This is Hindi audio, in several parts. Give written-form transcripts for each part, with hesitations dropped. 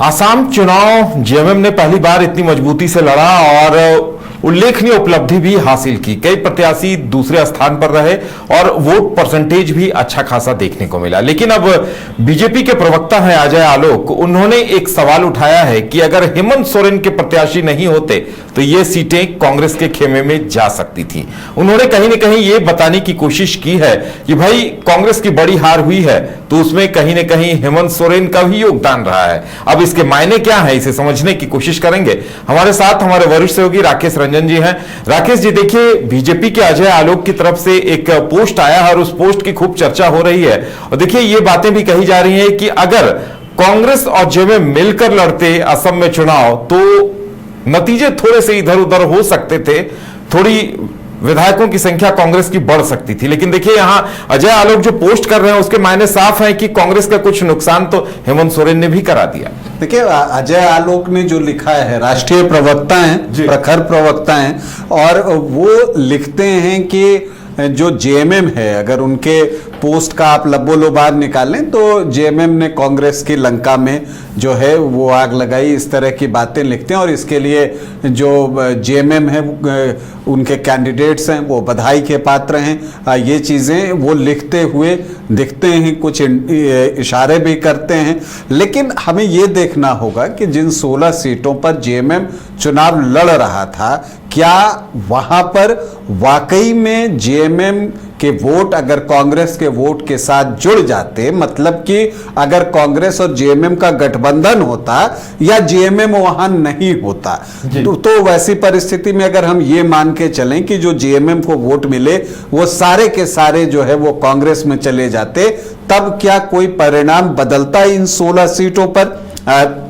आसाम चुनाव जेएमएम ने पहली बार इतनी मजबूती से लड़ा और उल्लेखनीय उपलब्धि भी हासिल की। कई प्रत्याशी दूसरे स्थान पर रहे और वोट परसेंटेज भी अच्छा खासा देखने को मिला। लेकिन अब बीजेपी के प्रवक्ता हैं अजय आलोक, उन्होंने एक सवाल उठाया है कि अगर हेमंत सोरेन के प्रत्याशी नहीं होते तो ये सीटें कांग्रेस के खेमे में जा सकती थी। उन्होंने कहीं ना कहीं ये बताने की कोशिश की है कि भाई कांग्रेस की बड़ी हार हुई है तो उसमें कहीं ना कहीं हेमंत सोरेन का भी योगदान रहा है। अब इसके मायने क्या है, इसे समझने की कोशिश करेंगे। हमारे साथ हमारे वरिष्ठ सहयोगी राकेश रंजन जी हैं। राकेश जी, देखिए, बीजेपी के अजय आलोक की तरफ से एक पोस्ट आया है और उस पोस्ट की खूब चर्चा हो रही है। और देखिए, ये बातें भी कही जा रही हैं कि अगर कांग्रेस और जेएमएम मिलकर लड़ते असम में चुनाव तो नतीजे थोड़े से इधर उधर हो सकते थे, थोड़ी विधायकों की संख्या कांग्रेस की बढ़ सकती थी। लेकिन देखिए, यहां अजय आलोक जो पोस्ट कर रहे हैं उसके मायने साफ है कि कांग्रेस का कुछ नुकसान तो हेमंत सोरेन ने भी करा दिया। देखिए, अजय आलोक ने जो लिखा है, राष्ट्रीय प्रवक्ता हैं, प्रखर प्रवक्ता हैं, और वो लिखते हैं कि जो जेएमएम है, अगर उनके पोस्ट का आप लबोलुबाद निकालें तो जेएमएम ने कांग्रेस की लंका में जो है वो आग लगाई, इस तरह की बातें लिखते हैं। और इसके लिए जो जेएमएम है उनके कैंडिडेट्स हैं वो बधाई के पात्र हैं। ये चीज़ें वो लिखते हुए दिखते हैं, कुछ इशारे भी करते हैं। लेकिन हमें ये देखना होगा कि जिन 16 सीटों पर जेएमएम चुनाव लड़ रहा था, क्या वहां पर वाकई में जेएमएम के वोट अगर कांग्रेस के वोट के साथ जुड़ जाते, मतलब कि अगर कांग्रेस और जेएमएम का गठबंधन होता या जेएमएम वहां नहीं होता, तो वैसी परिस्थिति में अगर हम ये मान के चलें कि जो जेएमएम को वोट मिले वो सारे के सारे जो है वो कांग्रेस में चले जाते, तब क्या कोई परिणाम बदलता इन 16 सीटों पर?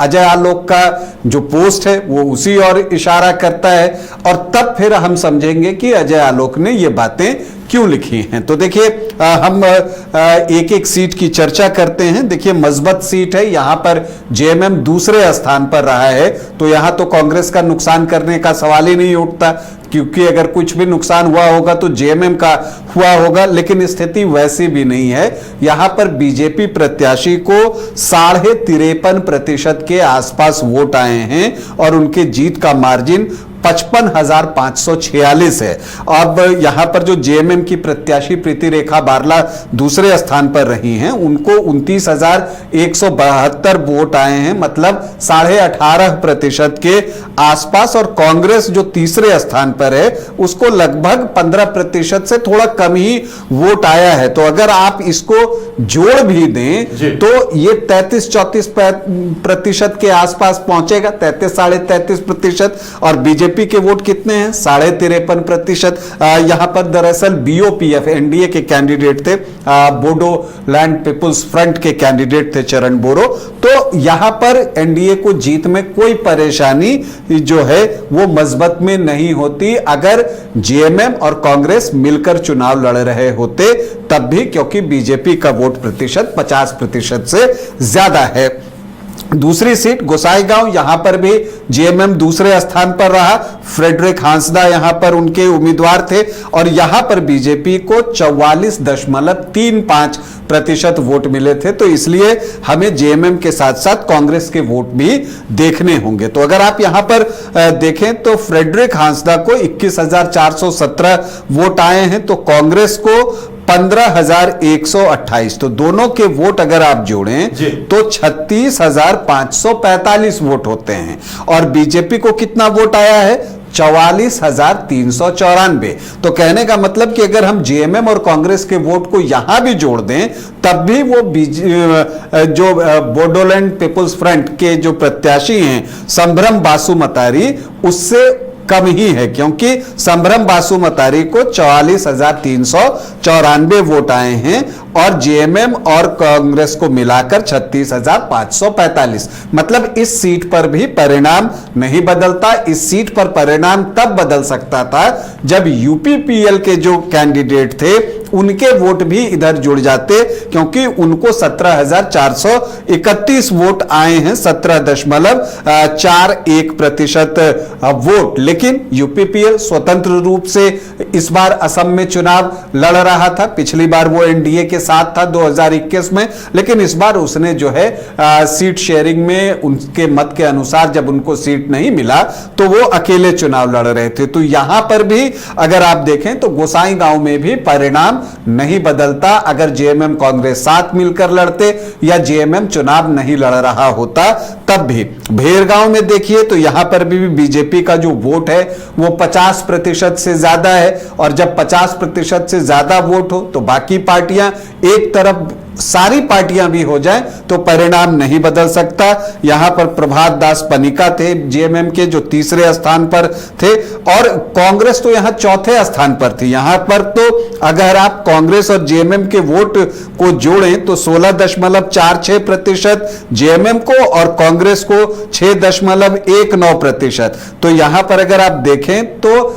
अजय आलोक का जो पोस्ट है वो उसी और इशारा करता है, और तब फिर हम समझेंगे कि अजय आलोक ने ये बातें क्यों लिखी हैं। तो देखिए, हम एक एक सीट की चर्चा करते हैं। देखिए, मजबूत सीट है, यहां पर जेएमएम दूसरे स्थान पर रहा है, तो यहां तो कांग्रेस का नुकसान करने का सवाल ही नहीं उठता, क्योंकि अगर कुछ भी नुकसान हुआ होगा तो जेएमएम का हुआ होगा। लेकिन स्थिति वैसी भी नहीं है। यहां पर बीजेपी प्रत्याशी को 53.5% के आसपास वोट आए हैं और उनके जीत का मार्जिन 55,546 है। अब यहां पर जो जेएमएम की प्रत्याशी प्रीति रेखा बारला दूसरे स्थान पर रही हैं, उनको 29,172 वोट आए हैं, मतलब 18.5% के आसपास। और कांग्रेस जो तीसरे स्थान पर है उसको लगभग 15% से थोड़ा कम ही वोट आया है। तो अगर आप इसको जोड़ भी दें तो ये 33-34% के आसपास पहुंचेगा, 33-33%। और बीजेपी के वोट कितने हैं? 53.5%। यहां पर दरअसल बीओपीएफ एनडीए के कैंडिडेट थे, बोडोलैंड पीपुल्स फ्रंट के कैंडिडेट थे चरण बोरो। तो यहां पर एनडीए को जीत में कोई परेशानी जो है वो मजबूत में नहीं होती अगर जेएमएम और कांग्रेस मिलकर चुनाव लड़ रहे होते, तब भी, क्योंकि बीजेपी का वोट प्रतिशत 50% से ज्यादा है। दूसरी सीट गोसाईगांव, यहां पर भी जेएमएम दूसरे स्थान पर रहा। फ्रेडरिक हांसदा यहां पर उनके उम्मीदवार थे और यहां पर बीजेपी को 44.35% वोट मिले थे। तो इसलिए हमें जेएमएम के साथ साथ कांग्रेस के वोट भी देखने होंगे। तो अगर आप यहां पर देखें तो फ्रेडरिक हांसदा को 21,417 वोट आए हैं, तो कांग्रेस को 15,128। तो दोनों के वोट अगर आप जोड़ें तो 36,545 वोट होते हैं। और बीजेपी को कितना वोट आया है? 44,394। तो कहने का मतलब कि अगर हम जेएमएम और कांग्रेस के वोट को यहां भी जोड़ दें तब भी वो जो बोडोलैंड पीपुल्स फ्रंट के जो प्रत्याशी हैं संभ्रम बासुमतारी, उससे कम ही है, क्योंकि संभ्रम बासुमतारी को 44,394 वोट आए हैं और जेएमएम और कांग्रेस को मिलाकर 36,545। मतलब इस सीट पर भी परिणाम नहीं बदलता। इस सीट पर परिणाम तब बदल सकता था जब यूपीपीएल के जो कैंडिडेट थे उनके वोट भी इधर जुड़ जाते, क्योंकि उनको 17,431 वोट आए हैं, 17.41% वोट। लेकिन यूपीपीएल स्वतंत्र रूप से इस बार असम में चुनाव लड़ रहा था। पिछली बार वो एनडीए के साथ था 2021 में, लेकिन इस बार उसने जो है सीट शेयरिंग में उनके मत के अनुसार जब उनको सीट नहीं मिला तो वो अकेले चुनाव लड़ रहे थे। तो यहां पर भी अगर आप देखें तो गोसाईगांव में भी परिणाम नहीं बदलता। अगर जेएमएम कांग्रेस साथ मिलकर लड़ते या जेएमएम चुनाव नहीं लड़ रहा होता तब भी। भेरगांव में देखिए तो यहां पर भी बीजेपी का जो वोट है वो 50% से ज्यादा है, और जब 50% से ज्यादा वोट हो तो बाकी पार्टियां एक तरफ सारी पार्टियां भी हो जाएं तो परिणाम नहीं बदल सकता। यहां पर प्रभात दास पनिका थे जेएमएम के, जो तीसरे स्थान पर थे, और कांग्रेस तो यहां चौथे स्थान पर थी। यहां पर तो अगर आप कांग्रेस और जेएमएम के वोट को जोड़ें तो 16.46% जेएमएम को और कांग्रेस को 6.19%। तो यहां पर अगर आप देखें तो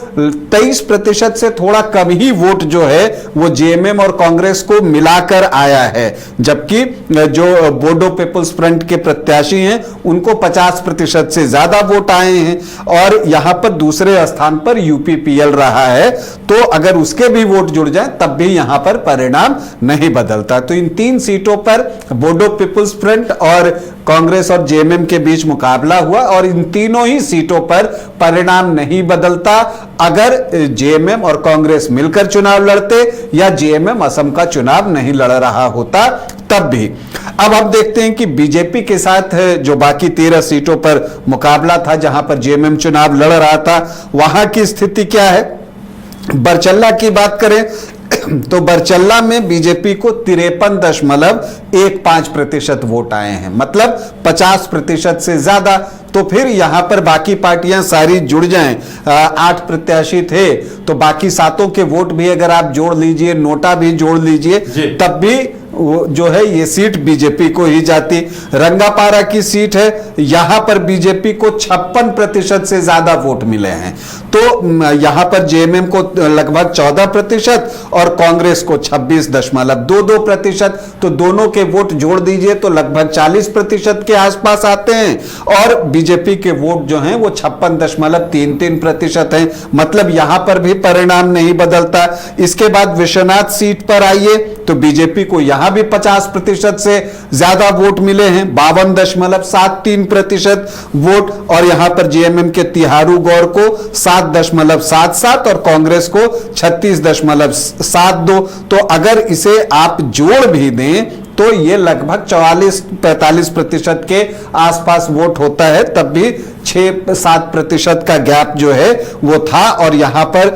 23% से थोड़ा कम ही वोट जो है वो जेएमएम और कांग्रेस को मिलाकर आया है, जबकि जो बोडो पीपल्स फ्रंट के प्रत्याशी हैं उनको 50% से ज्यादा वोट आए हैं, और यहां पर दूसरे स्थान पर यूपीपीएल रहा है। तो अगर उसके भी वोट जुड़ जाए तब भी यहां पर परिणाम नहीं बदलता। तो इन 3 सीटों पर बोडो पीपल्स फ्रंट और कांग्रेस और जेएमएम के बीच मुकाबला हुआ, और इन तीनों ही सीटों पर परिणाम नहीं बदलता अगर जेएमएम और कांग्रेस मिलकर चुनाव लड़ते या जेएमएम असम का चुनाव नहीं लड़ रहा होता तब भी। अब हम देखते हैं कि बीजेपी के साथ जो बाकी 13 सीटों पर मुकाबला था, जहां पर जेएमएम चुनाव लड़ रहा था, वहां की स्थिति क्या है। बरचल्ला की बात करें तो बरचल्ला में बीजेपी को 53.15% वोट आए हैं, मतलब 50% से ज्यादा। तो फिर यहां पर बाकी पार्टियां सारी जुड़ जाएं, 8 प्रत्याशी थे तो बाकी 7 के वोट भी अगर आप जोड़ लीजिए, नोटा भी जोड़ लीजिए, तब भी जो है ये सीट बीजेपी को ही जाती। रंगापारा की सीट है, यहां पर बीजेपी को 56% से ज्यादा वोट मिले हैं। तो यहां पर जेएमएम को लगभग 14% और कांग्रेस को 26.22%। तो दोनों के वोट जोड़ दीजिए तो लगभग 40% के आसपास आते हैं, और बीजेपी के वोट जो हैं वो 56.33% हैं। मतलब यहां पर भी परिणाम नहीं बदलता। इसके बाद विश्वनाथ सीट पर आइए तो बीजेपी को यहां भी 50% से ज्यादा वोट मिले हैं, 52.73% वोट, और यहां पर जेएमएम के तिहारू गौर को 7.77 और कांग्रेस को 36.72। तो अगर इसे आप जोड़ भी दें तो ये लगभग 44-45% के आसपास वोट होता है, तब भी 6-7% का गैप जो है वो था, और यहां पर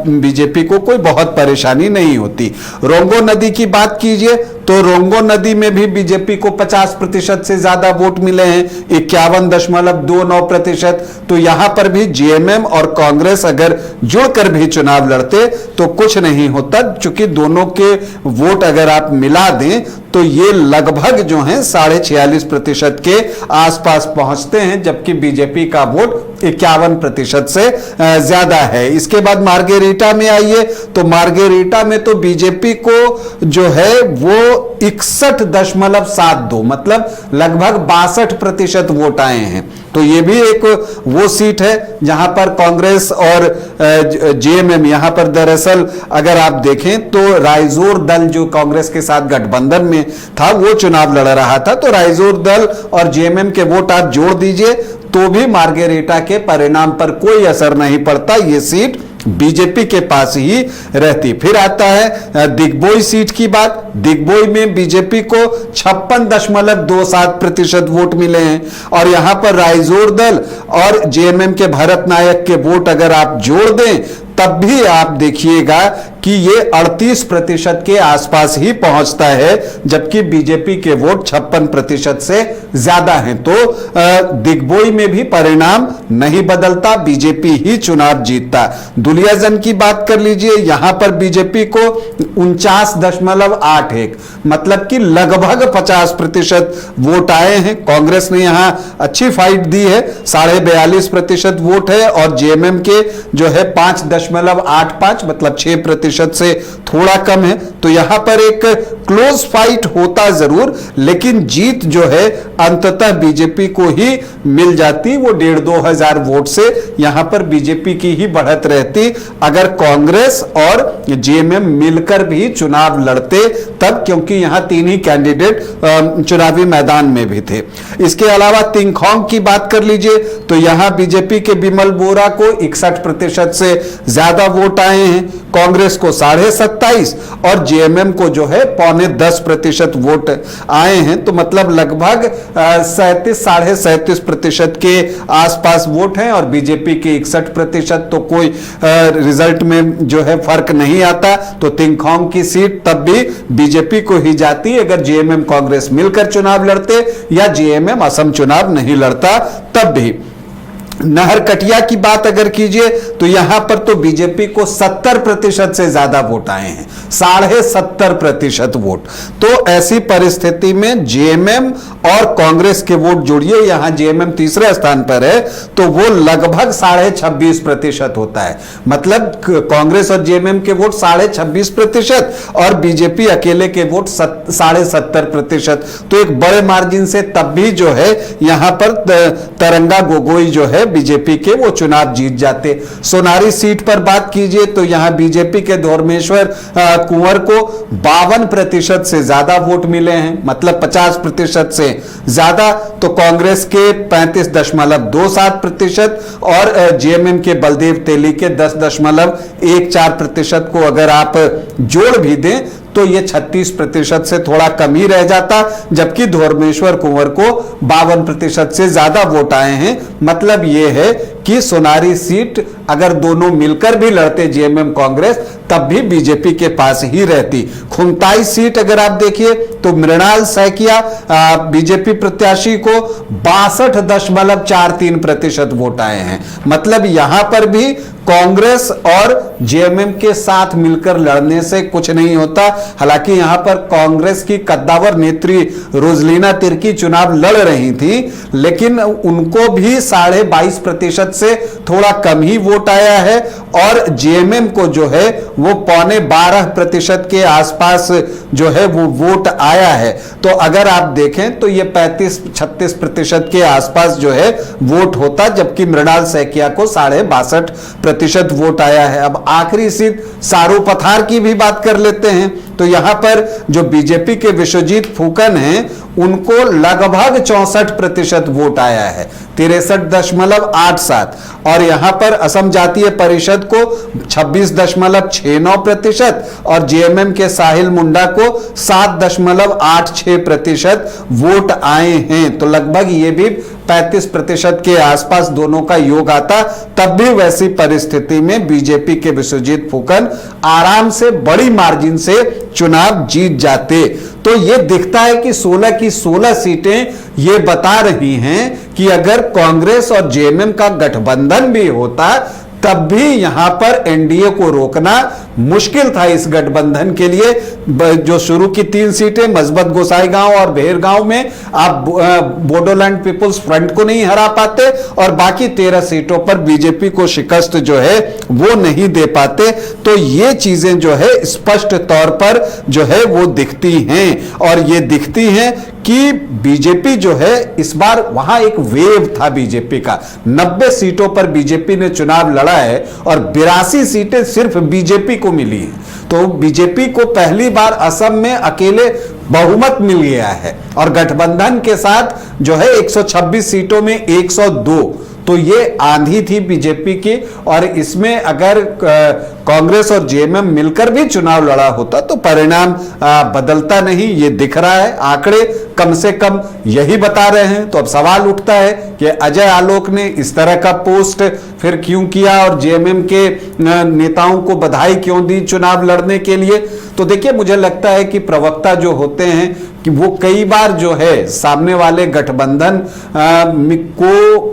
बीजेपी को कोई बहुत परेशानी नहीं होती। रोंगो नदी की बात कीजिए तो रोंगो नदी में भी बीजेपी को 50% से ज्यादा वोट मिले हैं, 51.29%। तो यहां पर भी जेएमएम और कांग्रेस अगर जुड़कर भी चुनाव लड़ते तो कुछ नहीं होता, क्योंकि दोनों के वोट अगर आप मिला दें तो ये लगभग जो है 46.5% के आसपास पहुंचते हैं, जबकि बीजेपी का वोट 51% से ज्यादा है। इसके बाद मार्गेरिटा में आइए तो मार्गेरिटा में तो बीजेपी को जो है वो 61.72 मतलब लगभग 62% वोट आए हैं। तो ये भी एक वो सीट है जहां पर कांग्रेस और जेएमएम, यहां पर दरअसल अगर आप देखें तो राइजोर दल जो कांग्रेस के साथ गठबंधन में था वो चुनाव लड़ रहा था। तो राइजोर दल और जेएमएम के वोट आप जोड़ दीजिए तो भी मार्गेरिटा के परिणाम पर कोई असर नहीं पड़ता, ये सीट बीजेपी के पास ही रहती। फिर आता है दिग्बोई सीट की बात। दिग्बोई में बीजेपी को 56.27% वोट मिले हैं, और यहां पर राइजोर दल और जेएमएम के भरत नायक के वोट अगर आप जोड़ दें तब भी आप देखिएगा कि ये 38% के आसपास ही पहुंचता है, जबकि बीजेपी के वोट 56% से ज्यादा हैं। तो दिग्बोई में भी परिणाम नहीं बदलता, बीजेपी ही चुनाव जीतता। दुलियाजन की बात कर लीजिए, यहां पर बीजेपी को 49.81 मतलब कि लगभग 50% वोट आए हैं। कांग्रेस ने यहां अच्छी फाइट दी है, 42.5% वोट है, और जेएमएम के जो है 5.5 35.85 मतलब 6% से थोड़ा कम है। तो यहां पर एक क्लोज फाइट होता जरूर, लेकिन जीत जो है अंततः बीजेपी को ही मिल जाती। वो 1,500-2 हजार वोट से यहां पर बीजेपी की ही बढ़त रहती अगर कांग्रेस और जेएमएम मिलकर भी चुनाव लड़ते तब, क्योंकि यहां 3 ही कैंडिडेट चुनावी मैदान में भी थे। इसके अलावा तिंगखोंग की बात कर लीजिए तो यहां बीजेपी के बिमल बोरा को 61% से ज्यादा वोट आए हैं, कांग्रेस को 27.5 और जेएमएम को जो है 9.25% वोट आए हैं। तो मतलब लगभग 37-37.5% के आसपास वोट हैं और बीजेपी के 61%। तो कोई रिजल्ट में जो है फर्क नहीं आता। तो तिंगखोंग की सीट तब भी बीजेपी को ही जाती अगर जेएमएम कांग्रेस मिलकर चुनाव लड़ते या जेएमएम असम चुनाव नहीं लड़ता तब भी। नहरकटिया की बात अगर कीजिए तो यहां पर तो बीजेपी को 70% से ज्यादा वोट आए हैं, 70.5% वोट। तो ऐसी परिस्थिति में जेएमएम और कांग्रेस के वोट जोड़िए, यहां जेएमएम तीसरे स्थान पर है तो वो लगभग 26.5% होता है। मतलब कांग्रेस और जेएमएम के वोट 26.5% और बीजेपी अकेले के वोट 70.5%। तो एक बड़े मार्जिन से तब भी जो है यहां पर तरंगा गोगोई जो है बीजेपी के वो चुनाव जीत जाते। सोनारी सीट पर बात कीजिए तो यहां बीजेपी के धर्मेश्वर कुंवर को 52% से ज्यादा वोट मिले हैं, मतलब 50% से ज्यादा। तो कांग्रेस के 35.27% और जेएमएम के बलदेव तेली के 10.14% को अगर आप जोड़ भी दें तो ये 36% से थोड़ा कम ही रह जाता, जबकि धर्मेश्वर कुंवर को 52% से ज्यादा वोट आए हैं। मतलब ये है कि सोनारी सीट अगर दोनों मिलकर भी लड़ते जेएमएम कांग्रेस तब भी बीजेपी के पास ही रहती। खुंताई सीट अगर आप देखिए तो मृणाल सैकिया बीजेपी प्रत्याशी को 62.43% वोट आए हैं। मतलब यहां पर भी कांग्रेस और जेएमएम के साथ मिलकर लड़ने से कुछ नहीं होता। हालांकि यहां पर कांग्रेस की कद्दावर नेत्री रोजलीना तिर्की चुनाव लड़ रही थी, लेकिन उनको भी 22.5% से थोड़ा कम ही वोट आया है और जेएमएम को जो है वो 12.25% के आसपास जो है वो वोट आया है। तो अगर आप देखें तो ये 35-36% के आसपास जो है वोट होता, जबकि मृणाल सैकिया को 62.5% वोट आया है। अब आखिरी सीट सारू पथार की भी बात कर लेते हैं तो यहां पर जो बीजेपी के विश्वजीत फूकन हैं उनको लगभग 64% वोट आया है, 63.87। और यहां पर असम जातीय परिषद को 26.69% और जेएमएम के साहिल मुंडा को 7.86% वोट आए हैं। तो लगभग ये भी 35% के आसपास दोनों का योग आता। तब भी वैसी परिस्थिति में बीजेपी के विश्वजीत फूकन आराम से बड़ी मार्जिन से चुनाव जीत जाते। तो ये दिखता है कि 16 की 16 सीटें ये बता रही हैं कि अगर कांग्रेस और जेएमएम का गठबंधन भी होता तब भी यहां पर एनडीए को रोकना मुश्किल था। इस गठबंधन के लिए जो शुरू की 3 सीटें मजबत गोसाईगांव और भेरगांव में आप बोडोलैंड पीपुल्स फ्रंट को नहीं हरा पाते और बाकी 13 सीटों पर बीजेपी को शिकस्त जो है वो नहीं दे पाते। तो ये चीजें जो है स्पष्ट तौर पर जो है वो दिखती हैं और ये दिखती हैं कि बीजेपी जो है इस बार वहां एक वेव था बीजेपी का, 90 सीटों पर बीजेपी ने चुनाव लड़ा है और 82 सीटें सिर्फ बीजेपी को मिली हैं। तो बीजेपी को पहली बार असम में अकेले बहुमत मिल गया है और गठबंधन के साथ जो है 126 सीटों में 102। तो ये आंधी थी बीजेपी की और इसमें अगर कांग्रेस और जेएमएम मिलकर भी चुनाव लड़ा होता तो परिणाम बदलता नहीं, ये दिख रहा है। आंकड़े कम से कम यही बता रहे हैं। तो अब सवाल उठता है कि अजय आलोक ने इस तरह का पोस्ट फिर क्यों किया और जेएमएम के नेताओं को बधाई क्यों दी चुनाव लड़ने के लिए। तो देखिए, मुझे लगता है कि प्रवक्ता जो होते हैं कि वो कई बार जो है सामने वाले गठबंधन को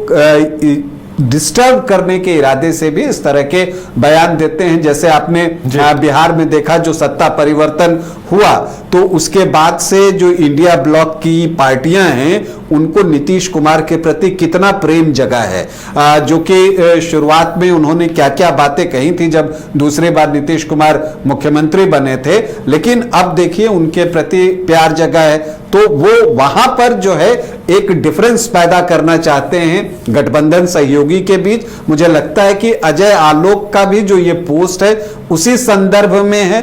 डिस्टर्ब करने के इरादे से भी इस तरह के बयान देते हैं। जैसे आपने बिहार में देखा, जो सत्ता परिवर्तन हुआ तो उसके बाद से जो इंडिया ब्लॉक की पार्टियां हैं उनको नीतीश कुमार के प्रति कितना प्रेम जगा है, जो कि शुरुआत में उन्होंने क्या क्या बातें कही थी जब दूसरी बार नीतीश कुमार मुख्यमंत्री बने थे, लेकिन अब देखिए उनके प्रति प्यार जगा है। तो वो वहां पर जो है एक डिफरेंस पैदा करना चाहते हैं गठबंधन सहयोगी के बीच। मुझे लगता है कि अजय आलोक का भी जो ये पोस्ट है उसी संदर्भ में है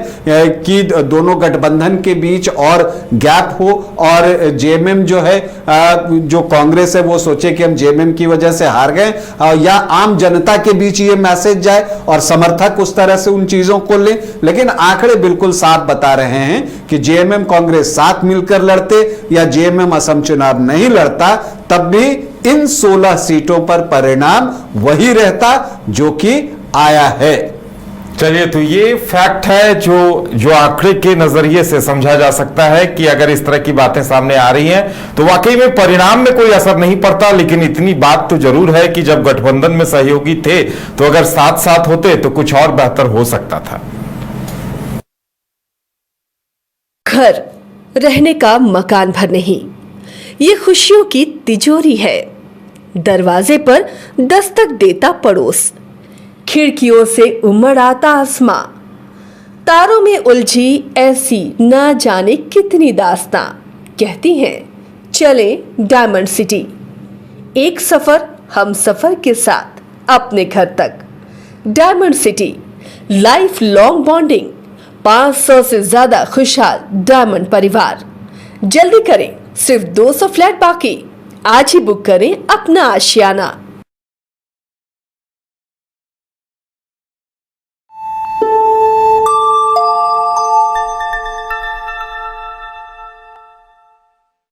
कि दोनों गठबंधन के बीच और गैप हो, और जेएमएम जो है, जो कांग्रेस है वो सोचे कि हम जेएमएम की वजह से हार गए, या आम जनता के बीच ये मैसेज जाए और समर्थक उस तरह से उन चीजों को लें। लेकिन आंकड़े बिल्कुल साफ बता रहे हैं कि जेएमएम कांग्रेस साथ मिलकर लड़ते या जेएमएम असम चुनाव नहीं लड़ता, तब भी इन 16 सीटों पर परिणाम वही रहता जो कि आया है। चलिए, तो ये फैक्ट है जो आंकड़े के नजरिए से समझा जा सकता है कि अगर इस तरह की बातें सामने आ रही हैं तो वाकई में परिणाम में कोई असर नहीं पड़ता। लेकिन इतनी बात तो जरूर है कि जब गठबंधन में सहयोगी थे तो अगर साथ साथ होते तो कुछ और बेहतर हो सकता था। घर रहने का मकान भर नहीं, ये खुशियों की तिजोरी है। दरवाजे पर दस्तक देता पड़ोस, खिड़कियों से उमड़ आता आसमां, तारों में उलझी ऐसी ना जाने कितनी दास्तां। कहती हैं चले डायमंड सिटी, एक सफर हम सफर के साथ अपने घर तक। Diamond city, life long bonding, 500 से ज्यादा खुशहाल डायमंड परिवार। जल्दी करें, सिर्फ 200 फ्लैट बाकी। आज ही बुक करें अपना आशियाना।